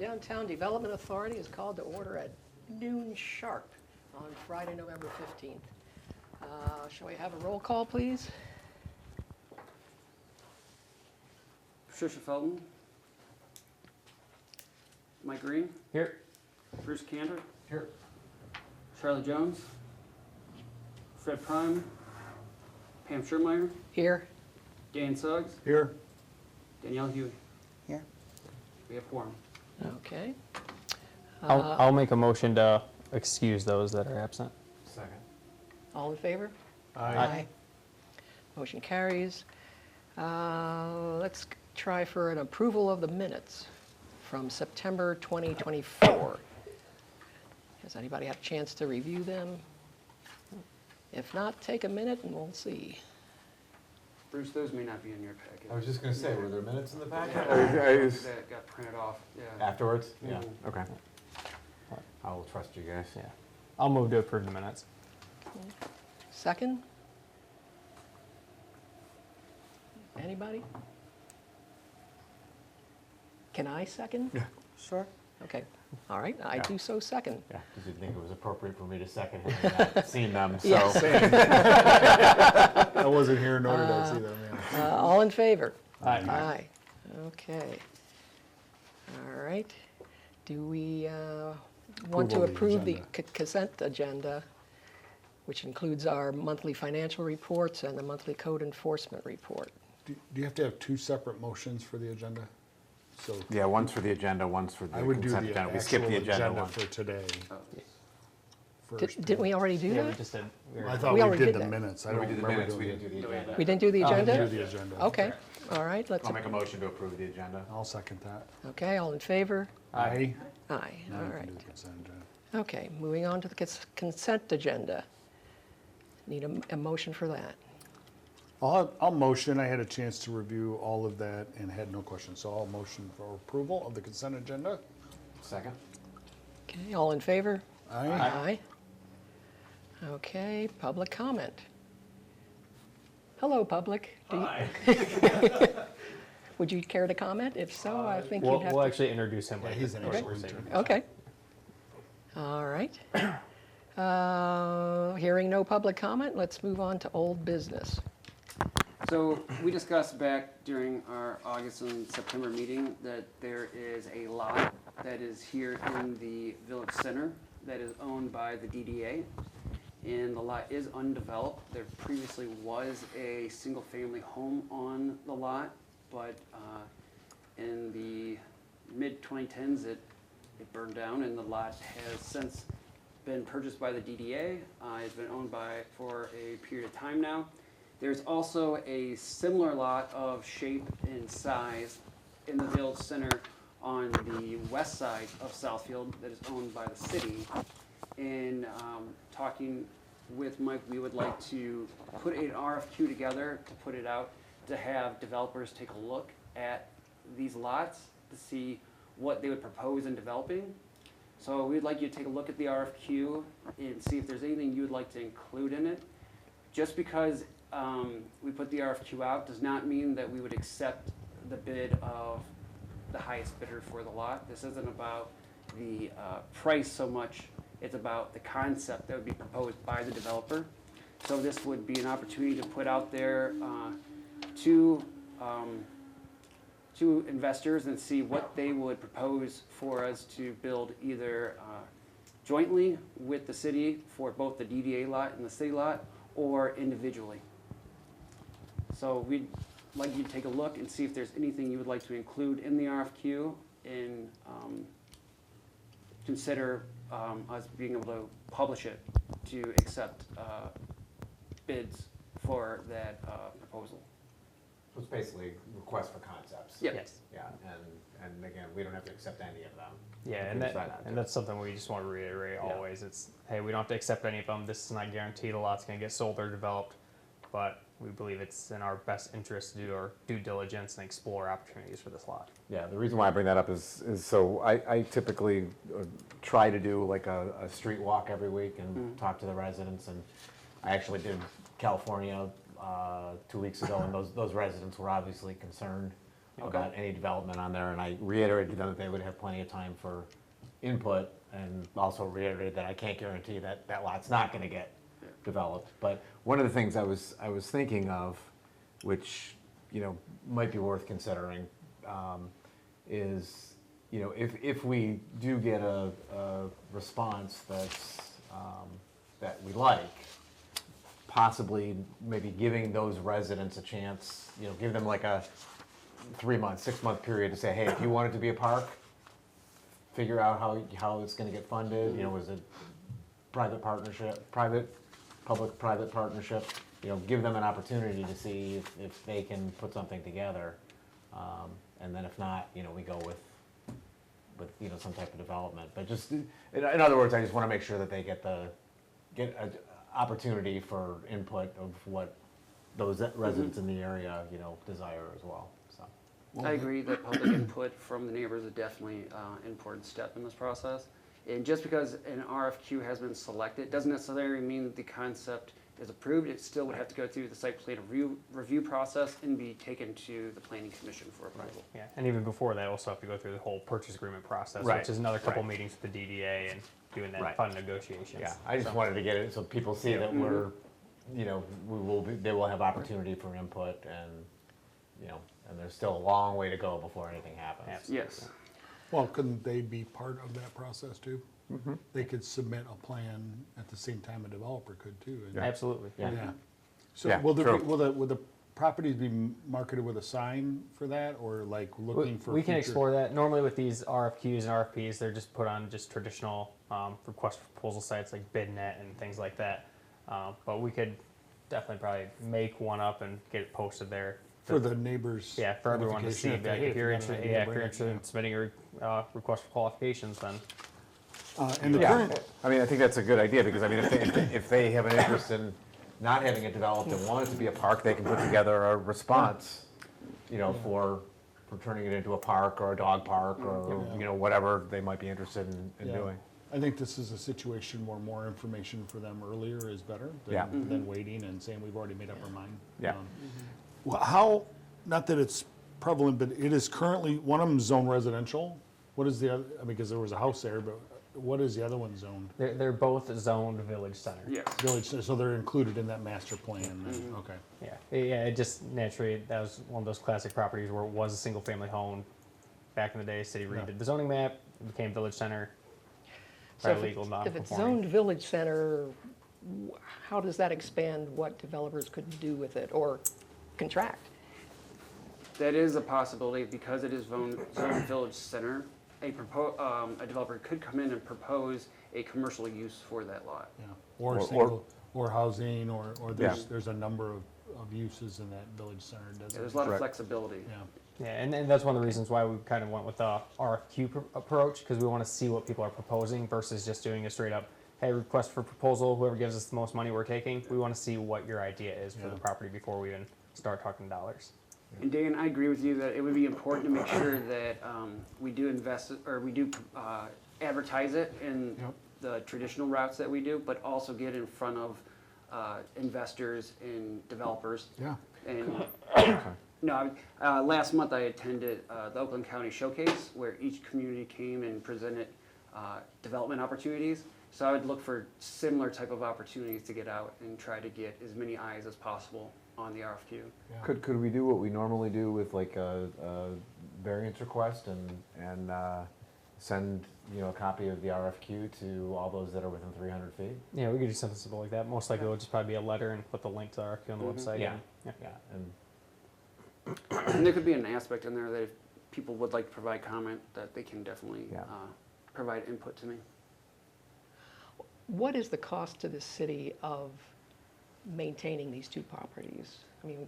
Downtown Development Authority is called to order at noon sharp on Friday, November 15th. Shall we have a roll call, please? Patricia Felton. Mike Green. Here. Bruce Cantor. Here. Charlie Jones. Fred Prime. Pam Schurmeyer. Here. Dan Suggs. Here. Danielle Huey. Here. We have quorum. Okay. I'll make a motion to excuse those that are absent. Second. All in favor? Aye. Motion carries. Let's try for an approval of the minutes from September 2024. Has anybody had a chance to review them? If not, take a minute and we'll see. Bruce, those may not be in your packet. I was just going to say, were there minutes in the packet? That got printed off, yeah. Afterwards? Yeah. Okay. I will trust you guys. Yeah. I'll move to approve the minutes. Second? Anybody? Can I second? Yeah. Sure. Okay, all right, I Yeah. do so second. Yeah, because you'd think it was appropriate for me to second having not seen them, so. Yes. I wasn't here, nor did I see them. Yeah. All in favor? Aye. Aye. Okay. All right. Do we want to Approval of the approve the agenda. consent agenda, which includes our monthly financial reports and the monthly code enforcement report? Do you have to have two separate motions for the agenda? So Yeah, one's for the agenda, one's for the I would do consent the agenda. We actual skipped the agenda one. for today Oh. first. Didn't we already do Yeah, we that? just did. I thought We we already did did the that. minutes. I We don't did the remember minutes, we doing didn't the do the agenda. We didn't do the I didn't agenda? do the agenda. Okay, all right, let's, I'll make a motion to approve the agenda. I'll second that. okay, all in favor? Aye. Aye, Now all you can right. do the consent agenda. Okay, moving on to the consent agenda. Need a motion for that. I'll motion. I had a chance to review all of that and had no questions. So I'll motion for approval of the consent agenda. Second? Okay, all in favor? Aye. Aye. Okay, public comment. Hello, public. Would you care to comment? If so, I think you'd have We'll to. actually introduce him. Yeah, later. he's an Okay. expert. Okay. All right. Hearing no public comment, let's move on to old business. So we discussed back during our August and September meeting that there is a lot that is here in the village center that is owned by the DDA. And the lot is undeveloped. There previously was a single-family home on the lot, but in the mid-2010s, it burned down, and the lot has since been purchased by the DDA. It's been owned for a period of time now. There's also a similar lot of shape and size in the village center on the west side of Southfield that is owned by the city. And talking with Mike, we would like to put an RFQ together to put it out to have developers take a look at these lots to see what they would propose in developing. So we'd like you to take a look at the RFQ and see if there's anything you would like to include in it. Just because we put the RFQ out does not mean that we would accept the bid of the highest bidder for the lot. This isn't about the price so much, it's about the concept that would be proposed by the developer. So this would be an opportunity to put out there to investors and see what they would propose for us to build either jointly with the city for both the DDA lot and the city lot, or individually. So we'd like you to take a look and see if there's anything you would like to include in the RFQ and consider us being able to publish it to accept bids for that proposal. So it's basically request for concepts. Yep. Yes. Yeah, and again, we don't have to accept any of them. Yeah, We and decide not to. that's something we just want to reiterate always. It's, hey, we don't have to accept any of them. This is not guaranteed a lot's going to get sold or developed, but we believe it's in our best interest to do our due diligence and explore opportunities for this lot. Yeah, the reason why I bring that up is so I typically try to do like a street walk every week and talk to the residents, and I actually did California 2 weeks ago, and those residents were obviously concerned about any development on there, and I reiterated to them that they would have plenty of time for input, and also reiterated that I can't guarantee that that lot's not gonna get developed. But one of the things I was thinking of, which, you know, might be worth considering, is, you know, if we do get a response that's, that we like, possibly maybe giving those residents a chance, you know, give them like a 3-month, 6-month period to say, hey, if you want it to be a park, figure out how it's gonna get funded, you know, is it private partnership, public-private partnership, you know, give them an opportunity to see if they can put something together. And then if not, you know, we go with, you know, some type of development. But just, in other words, I just wanna make sure that they get an opportunity for input of what those residents in the area, you know, desire as well, so. I agree that public input from the neighbors is definitely an important step in this process. And just because an RFQ has been selected, doesn't necessarily mean that the concept is approved. It still would have to go through the site plan review process and be taken to the planning commission for approval. Yeah, and even before that, also have to go through the whole purchase agreement process, Right, which is another couple right. meetings with the DDA and doing that Right. fund negotiations. Yeah, I just wanted to get it so people see that we're, you know, they will have opportunity for input, and, you know, and there's still a long way to go before anything happens. Absolutely. Yes. Well, couldn't they be part of that process too? They could submit a plan at the same time a developer could too. and- Absolutely. Yeah. Yeah. So Yeah, will there be, true. will the properties be marketed with a sign for that, or like looking for? We can future- explore that. Normally with these RFQs and RFPs, they're just put on just traditional request for proposal sites like BidNet and things like that. But we could definitely probably make one up and get it posted there. For the neighbors. Yeah, for everyone to see. notification, Like, hey, if you're got an interested, idea, yeah, if bring you're it, interested in submitting a request for qualifications, then And the Yeah, current, I mean, I think that's a good idea, because I mean, if they have an interest in not having it developed and want it to be a park, they can put together a response, you know, for turning it into a park or a dog park or, you know, whatever they might be interested in yeah, doing. I think this is a situation where more information for them earlier is better Yeah. than waiting and saying we've already made up our mind. Yeah. Well, how, not that it's prevalent, but it is currently, one of them zone residential. What is the other, I mean, because there was a house there, but what is the other one zoned? they're both zoned village center. Yes. Village, so they're included in that master plan then, okay. Yeah, it just naturally, that was one of those classic properties where it was a single family home. Back in the day, city redid the zoning map, it became village center. So By legal if it's non-conforming. zoned village center, how does that expand what developers could do with it or contract? That is a possibility because it is zoned village center. A developer could come in and propose a commercial use for that lot. Yeah, or Or- single, or housing, or Yeah. there's a number of uses in that village center, Yeah, doesn't there's it? a lot of Correct. flexibility. Yeah, Yeah, and that's one of the reasons why we kind of went with the RFQ approach, because we want to see what people are proposing versus just doing a straight up, hey, request for proposal, whoever gives us the most money we're taking. We want to see what your idea is for the Yeah. property before we even start talking dollars. And Dan, I agree with you that it would be important to make sure that we do invest, or we do advertise it in Yep. the traditional routes that we do, but also get in front of investors and developers. yeah. And no, last month I attended the Oakland County Showcase, where each community came and presented development opportunities. So I would look for similar type of opportunities to get out and try to get as many eyes as possible on the RFQ. Could we do what we normally do with like a variance request and send, you know, a copy of the RFQ to all those that are within 300 feet? Yeah, we could do something simple like that. Most likely it'll just probably be a letter and put the link to the RFQ on the website. Yeah. and- Yeah, and And there could be an aspect in there that if people would like to provide comment, that they can definitely Yeah. provide input to me. What is the cost to the city of maintaining these two properties? I mean,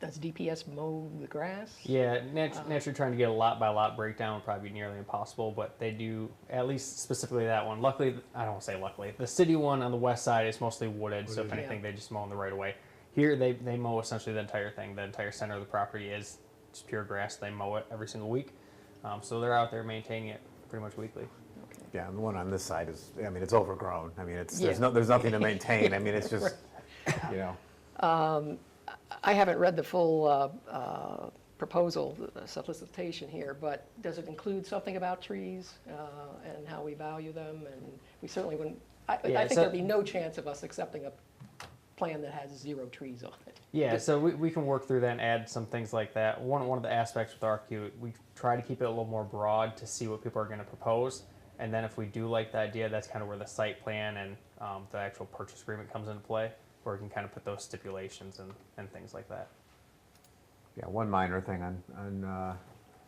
does DPS mow the grass? Yeah, naturally trying to get a lot by lot breakdown would probably be nearly impossible, but they do, at least specifically that one. Luckily, I don't want to say luckily, the city one on the west side is mostly wooded, so if Wooded. anything, Yeah. they just mow in the right of way. Here, they mow essentially the entire thing. The entire center of the property is just pure grass. They mow it every single week. So they're out there maintaining it pretty much weekly. yeah, and the one on this side is, I mean, it's overgrown. I mean, there's Yeah. there's nothing to maintain. I mean, it's just, you know. I haven't read the full proposal, the solicitation here, but does it include something about trees and how we value them? And we certainly wouldn't, I Yeah, think so- there'd be no chance of us accepting a plan that has 0 trees on it. Yeah, so we can work through that and add some things like that. One of the aspects with RFQ, we try to keep it a little more broad to see what people are going to propose. And then if we do like the idea, that's kind of where the site plan and the actual purchase agreement comes into play, where we can kind of put those stipulations and things like that. Yeah, one minor thing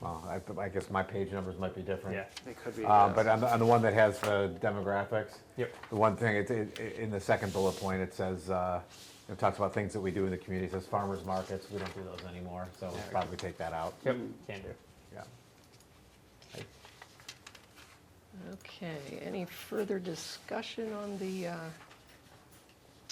well, I guess my page numbers might be different. Yeah. It could be. But on the one that has the demographics, Yep. the one thing, in the second bullet point, it says, it talks about things that we do in the community. It says farmers markets, we don't do those anymore, so we'll Yeah. probably take that out. Yep, can do. Yeah. Okay, any further discussion on the,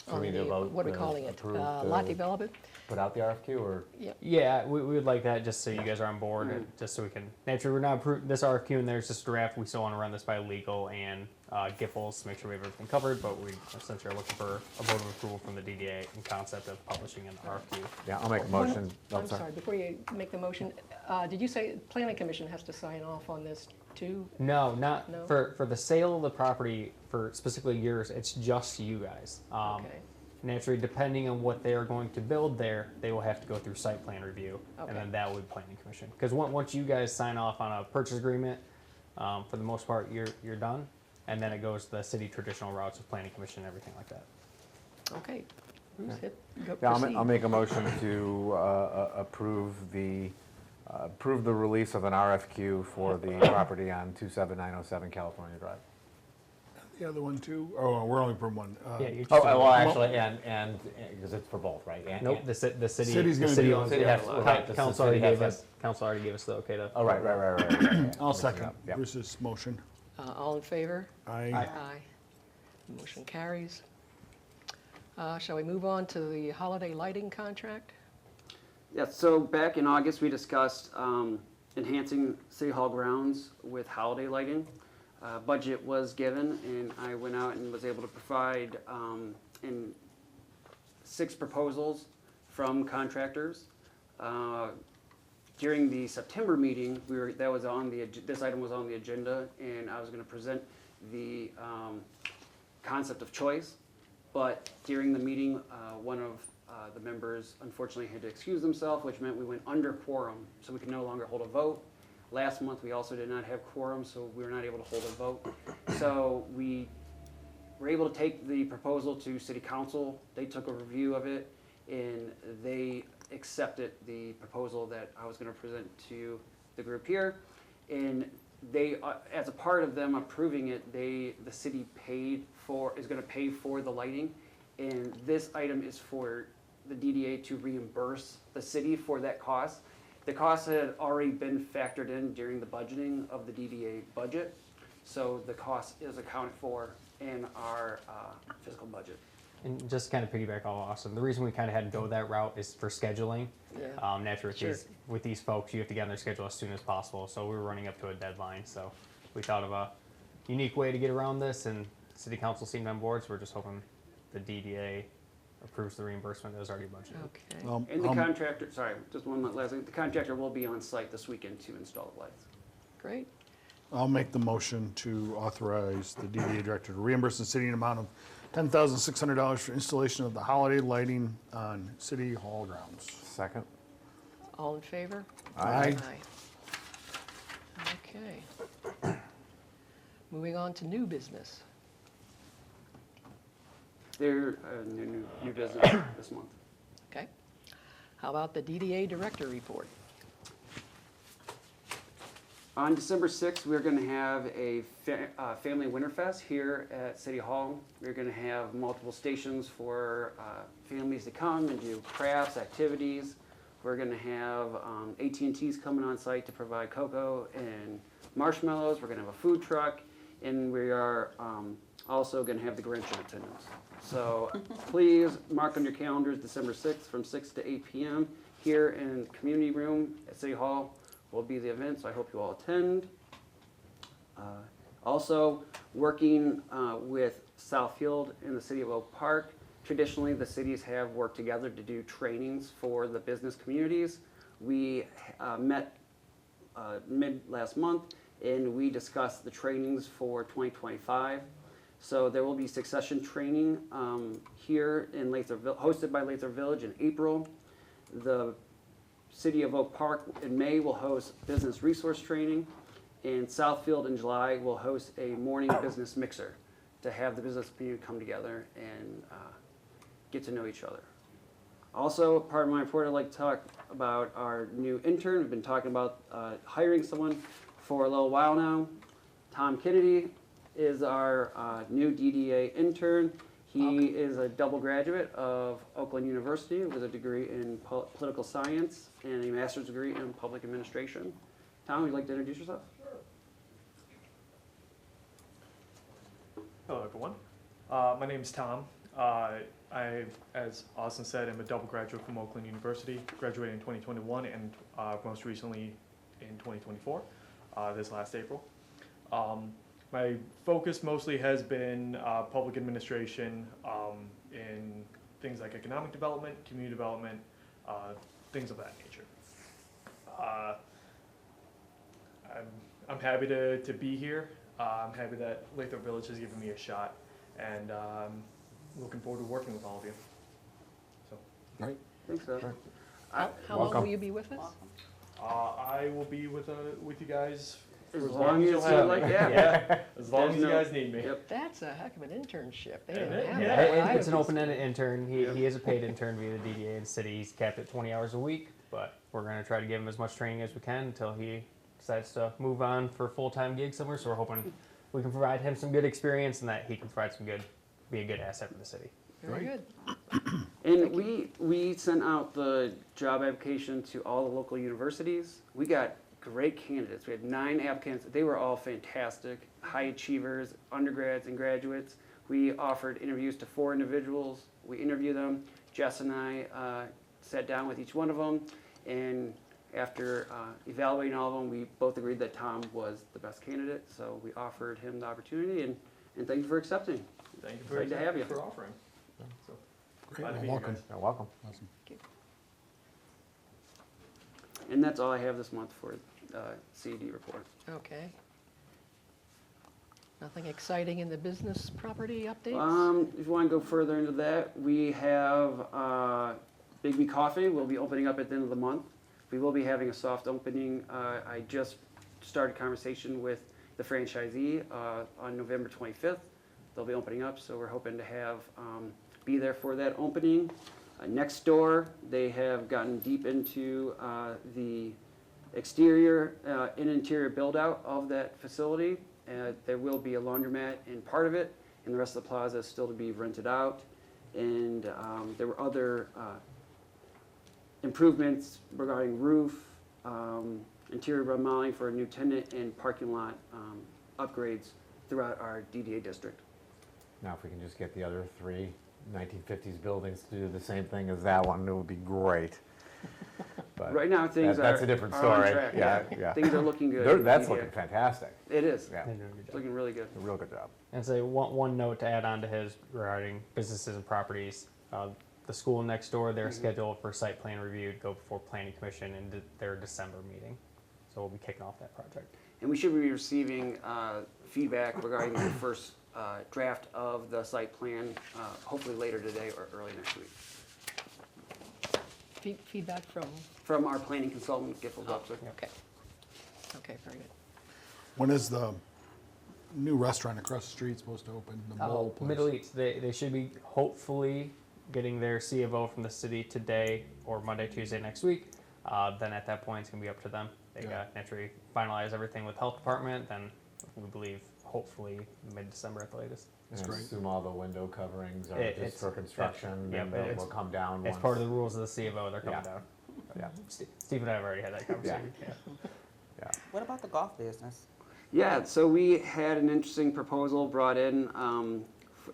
So we need to vote what are we to calling it? approve Lot the- development? Put out the RFQ, or? Yep. Yeah, we would like that just so you guys are on board, and just so we can. Naturally, we're not this RFQ and there's just a draft. We still want to run this by legal and GIFLs to make sure we have everything covered. But we essentially are looking for a vote of approval from the DDA in concept of publishing an RFQ. Yeah, I'll make a motion. Oh, I'm sorry, before you make the motion, did you say Planning Commission has to sign off on this too? No, not No? for the sale of the property for specifically yours. It's just you guys. Okay. Naturally, depending on what they are going to build there, they will have to go through site plan review, Okay. and then that will be planning commission. Because once you guys sign off on a purchase agreement, for the most part, you're done, and then it goes to the city traditional routes of planning commission and everything like that. Okay. Bruce, go Yeah, proceed. I'll make a motion to approve the release of an RFQ for the property on 27907 California Drive. The other one too? Oh, we're only from one. Yeah, you just Oh, well, actually, and, because it's for both, right? nope. The city. City's the gonna city do owns it. it. City has to- right, the Council city already has gave to- us. Council already gave us the okay to. Oh, right. I'll second Yep. Bruce's motion. All in favor? Aye. Aye. Motion carries. Shall we move on to the holiday lighting contract? Yeah, so back in August, we discussed enhancing City Hall grounds with holiday lighting. Budget was given, and I went out and was able to provide 6 proposals from contractors. During the September meeting, this item was on the agenda, and I was going to present the concept of choice. But during the meeting, one of the members unfortunately had to excuse themselves, which meant we went under quorum, so we could no longer hold a vote. Last month, we also did not have quorum, so we were not able to hold a vote. So we were able to take the proposal to City Council. They took a review of it, and they accepted the proposal that I was going to present to the group here. And they, as a part of them approving it, the city is going to pay for the lighting. And this item is for the DDA to reimburse the city for that cost. The cost had already been factored in during the budgeting of the DDA budget, so the cost is accounted for in our fiscal budget. And just kind of piggyback off Austin, the reason we kind of had to go that route is for scheduling. Yeah. Naturally, Sure. with these folks, you have to get on their schedule as soon as possible. So we were running up to a deadline. So we thought of a unique way to get around this, and City Council seemed on board. So we're just hoping the DDA approves the reimbursement that was already budgeted. Okay. And the contractor, sorry, just one last thing, the contractor will be on site this weekend to install the lights. Great. I'll make the motion to authorize the DDA director to reimburse the city an amount of $10,600 for installation of the holiday lighting on City Hall grounds. Second? All in favor? Aye. Okay. Moving on to new business. They're new business this month. Okay. How about the DDA director report? On December 6th, we're going to have a family Winterfest here at City Hall. We're going to have multiple stations for families to come and do crafts, activities. We're going to have AT&T's coming on site to provide cocoa and marshmallows. We're going to have a food truck, and we are also going to have the Grinch in attendance. So please mark on your calendars December 6th from 6 to 8 p.m. here in the community room at City Hall will be the event, so I hope you all attend. Also, working with Southfield in the city of Oak Park. Traditionally, the cities have worked together to do trainings for the business communities. We met mid last month, and we discussed the trainings for 2025. So there will be succession training here in Lathrup, hosted by Lathrup Village in April. The City of Oak Park in May will host business resource training, and Southfield in July will host a morning business mixer to have the business community come together and get to know each other. Also, part of my report, I'd like to talk about our new intern. We've been talking about hiring someone for a little while now. Tom Kennedy is our new DDA intern. He is a double graduate of Oakland University with a degree in political science and a master's degree in public administration. Tom, would you like to introduce yourself? Hello, everyone. My name is Tom. I, as Austin said, am a double graduate from Oakland University, graduated in 2021 and most recently in 2024, this last April. My focus mostly has been public administration in things like economic development, community development, things of that nature. I'm happy to be here. I'm happy that Lathrup Village has given me a shot, and looking forward to working with all of you. So, Right. Thanks, sir. How long welcome. will you be with us? I will be with you guys As for long as you'll you have like, me. yeah. As long as you There's no- guys need me. Yep. That's a heck of an internship. They Isn't didn't it? have Yeah. that. when I It's an was- open-ended intern. He is a paid intern via the DDA in the city. He's capped at 20 hours a week, but we're going to try to give him as much training as we can until he decides to move on for a full-time gig somewhere. So we're hoping we can provide him some good experience and that he can provide be a good asset for the city. Very good. And we sent out the job application to all the local universities. We got great candidates. We had 9 applicants. They were all fantastic, high achievers, undergrads and graduates. We offered interviews to 4 individuals. We interviewed them. Jess and I sat down with each one of them, and after evaluating all of them, we both agreed that Tom was the best candidate. So we offered him the opportunity, and thank you for accepting. Thank you for, Glad to have you. for offering. So, Great. glad to Well, be here, welcome. guys. You're welcome. Awesome. And that's all I have this month for CED report. Okay. Nothing exciting in the business property updates? If you want to go further into that, we have Bigby Coffee will be opening up at the end of the month. We will be having a soft opening. I just started conversation with the franchisee on November 25th. They'll be opening up, so we're hoping to have be there for that opening. Next door, they have gotten deep into the exterior and interior build out of that facility. There will be a laundromat in part of it, and the rest of the plaza is still to be rented out. And there were other improvements regarding roof, interior remodeling for a new tenant, and parking lot upgrades throughout our DDA district. Now, if we can just get the other 3 1950s buildings to do the same thing as that one, it would be great. But Right now, things that's are a different are on story. track. Yeah. Things are looking good. They're- in That's DDA. looking fantastic. It is. Yeah, They're doing a good It's job. looking really good. a real good job. And say one note to add on to his regarding businesses and properties. The school next door, they're scheduled for site plan review to go before planning commission in their December meeting. So we'll be kicking off that project. And we should be receiving feedback regarding the first draft of the site plan, hopefully later today or early next week, Feedback from our planning consultant, Giffel Gupser. okay. Okay, very good. When is the new restaurant across the street supposed to open? The bowl place? Middle East, they should be hopefully getting their C of O from the city today or Monday, Tuesday next week. Then at that point, it's gonna be up to them. They Yeah. got naturally finalize everything with health department. Then we believe hopefully mid-December at the latest. That's And I great. assume all the window coverings are It's- just for construction, yeah, and but they'll it's- will come down It's once. part of the rules of the C of O. They're coming Yeah. down. Yeah, Steve and I have already had that conversation. Yeah. yeah. What about the golf business? Yeah, so we had an interesting proposal brought in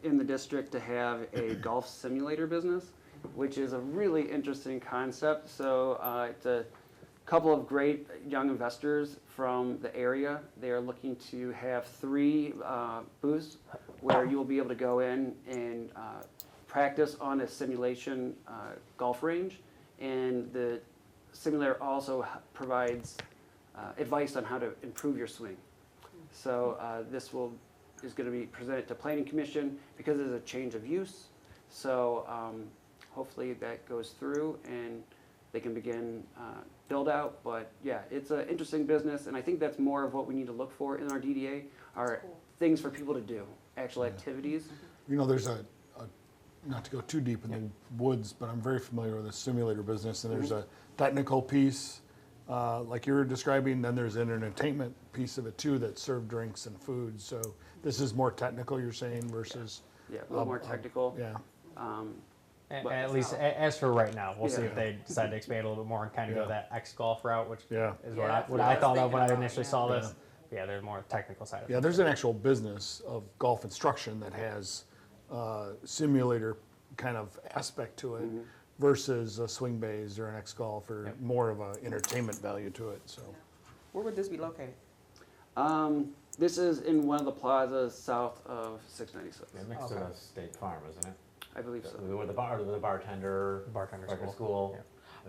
the district to have a golf simulator business, which is a really interesting concept. So it's a couple of great young investors from the area. They are looking to have 3 booths where you will be able to go in and practice on a simulation golf range. And the simulator also provides advice on how to improve your swing. So this is going to be presented to Planning Commission because there's a change of use. So hopefully that goes through and they can begin build out. But yeah, it's an interesting business, and I think that's more of what we need to look for in our DDA are things for people to do, actual activities. You know, there's not to go too deep in the woods, but I'm very familiar with the simulator business, and there's a technical piece, like you were describing, then there's an entertainment piece of it too that serve drinks and food. So this is more technical, you're saying, versus. Yeah, a little more technical. Yeah. At least as for right now, we'll see Yeah. if they decide to expand a little bit more and kind of go that X golf route, which Yeah. is Yeah, what that's I thought of when I thinking initially about, saw yeah. this. Yeah, there's more technical side of Yeah, it. there's an actual business of golf instruction that has simulator kind of aspect to it versus a swing bays or an X golf or Yep. more of a entertainment value to it. So Where would this be located? This is in one of the plazas south of 696. Yeah, next to the State Farm, isn't it? I believe so. With the bartender. Bartender Bartender school. school.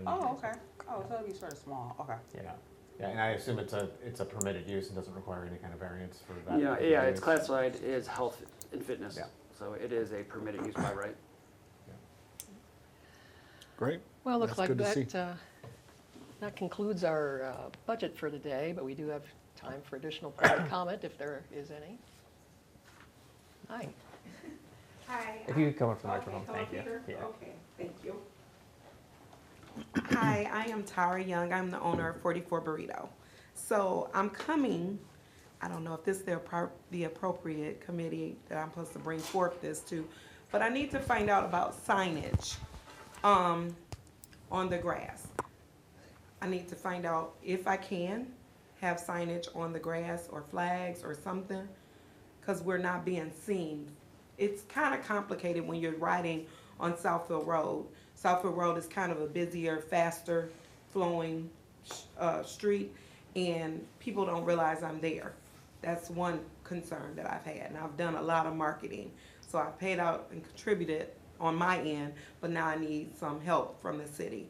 Oh, okay. Oh, so it'd be sort of small, okay. Yeah, yeah, and I assume it's a permitted use and doesn't require any kind of variance for that. Yeah, particular yeah, it's use? classified as health and fitness. Yeah. So it is a permitted use by right. great. Well, looks That's like good to see. that concludes our budget for today, but we do have time for additional public comment if there is any. Hi. Hi. If you could come up to the microphone, Okay, thank you. Peter? Yeah. Okay, thank you. Hi, I am Tara Young. I'm the owner of 44 Burrito. So I'm coming, I don't know if this is the appropriate committee that I'm supposed to bring forth this to, but I need to find out about signage on the grass. I need to find out if I can have signage on the grass or flags or something, because we're not being seen. It's kind of complicated when you're riding on Southfield Road. Southfield Road is kind of a busier, faster flowing street, and people don't realize I'm there. That's one concern that I've had, and I've done a lot of marketing. So I paid out and contributed on my end, but now I need some help from the city.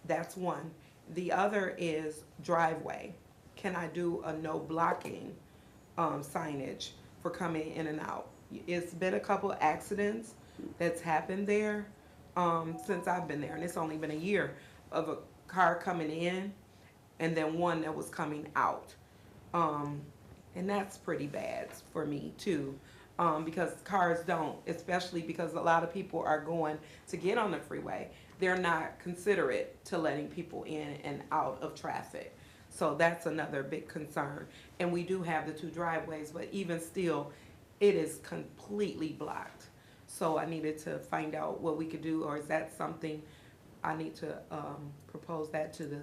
That's one. The other is driveway. Can I do a no blocking signage for coming in and out? It's been a couple accidents that's happened there since I've been there, and it's only been a year of a car coming in and then one that was coming out. And that's pretty bad for me too, because cars don't, especially because a lot of people are going to get on the freeway. They're not considerate to letting people in and out of traffic. So that's another big concern. And we do have the two driveways, but even still, it is completely blocked. So I needed to find out what we could do, or is that something I need to propose that to the.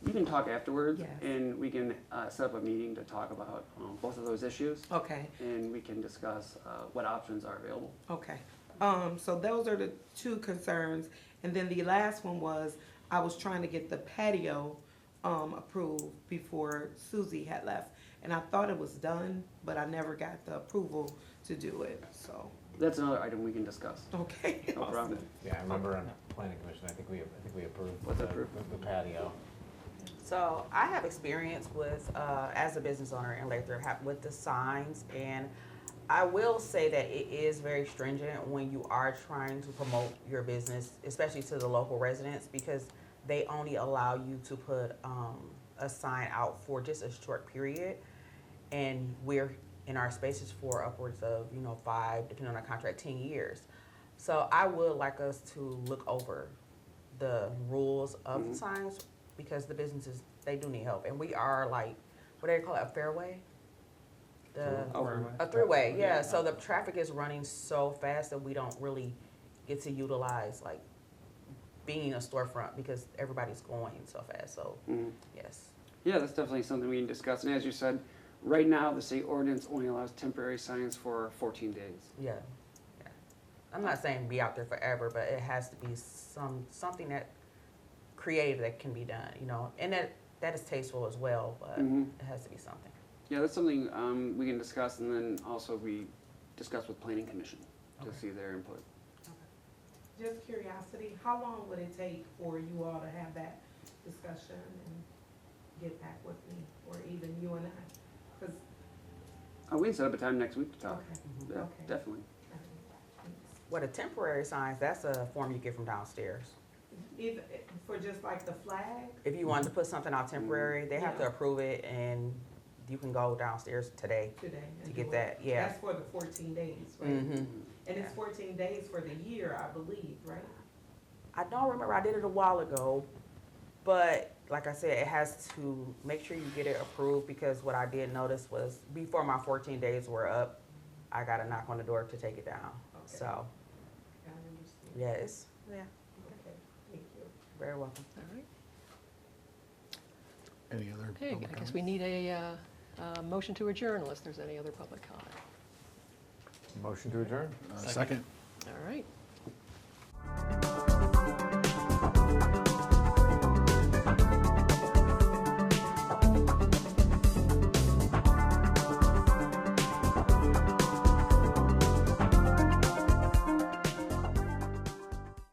We can talk afterwards, Yes. and we can set up a meeting to talk about both of those issues, Okay, and we can discuss what options are available. okay. So those are the two concerns. And then the last one was, I was trying to get the patio approved before Susie had left. And I thought it was done, but I never got the approval to do it, so, That's another item we can discuss. okay. No problem. Yeah, I remember on planning commission, I think we approved What's the approved? the patio. So I have experience with, as a business owner in Lathrup, with the signs, and I will say that it is very stringent when you are trying to promote your business, especially to the local residents, because they only allow you to put a sign out for just a short period, and we're in our spaces for upwards of 5, depending on our contract, 10 years. So I would like us to look over the rules of the signs, because the businesses, they do need help, and we are like, what do they call it, a fairway? A throughway, yeah. So the traffic is running so fast that we don't really get to utilize like being a storefront because everybody's going so fast. So yes. Yeah, that's definitely something we can discuss. And as you said, right now the state ordinance only allows temporary signs for 14 days. Yeah. I'm not saying be out there forever, but it has to be something that creative that can be done, and that is tasteful as well, but it has to be something. Yeah, that's something we can discuss, and then also we discuss with Planning Commission to see their input. Just curiosity, how long would it take for you all to have that discussion and get back with me, or even you and I, because, We can set up a time next week to talk. okay, Yeah, okay. definitely. What a temporary signs, that's a form you get from downstairs. Either, for just like the flag, If you wanted to put something out temporary, they have to Yeah. approve it, and you can go downstairs today today. to and get do that, it. yeah. That's for the 14 days, right? Mm-hmm. And it's 14 days for the year, I believe, right? I don't remember, I did it a while ago, but like I said, it has to, make sure you get it approved, because what I did notice was before my 14 days were up, I got a knock on the door to take it down. Okay. So, I understand. yeah, it's, yeah, Okay, thank you. very welcome. All right. Any other Okay, public I guess comments? we need a motion to adjourn unless there's any other public comment. Motion to adjourn? Second. All right.